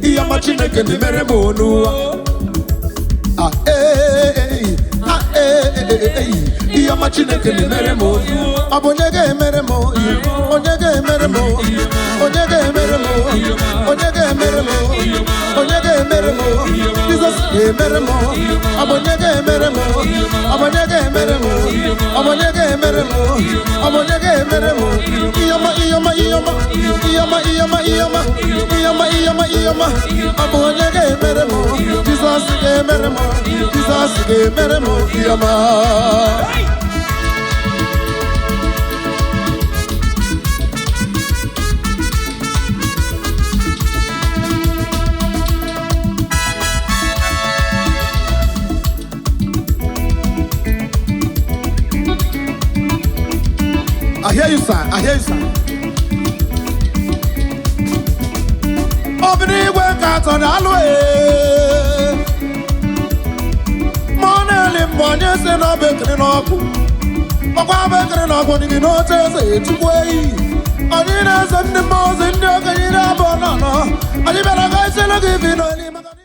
Iyama Chineke ni mere monuwa. Iyama Chineke ni mere monuwa. Abonyege mere mo, onyege mere mo, onyege mere mo, onyege mere mo, onyege mere mo. Jesus ye mere mo, abonyege mere mo, abonyege mere mo, abonyege mere mo, abonyege mere mo. Iyama iyama iyama iyama iyama iyama iyama iyama iyama abonyege mere mo. Jesus ye mere mo, Jesus ye mere mo. Iyama. I hear you, sir. I hear you, sir. Opening work out on the way. Money, money, say no better no. Papa better no. What you know, say it's way. I need a Sunday morning, you're going to have a banana. I need a guy, say, look, if you know.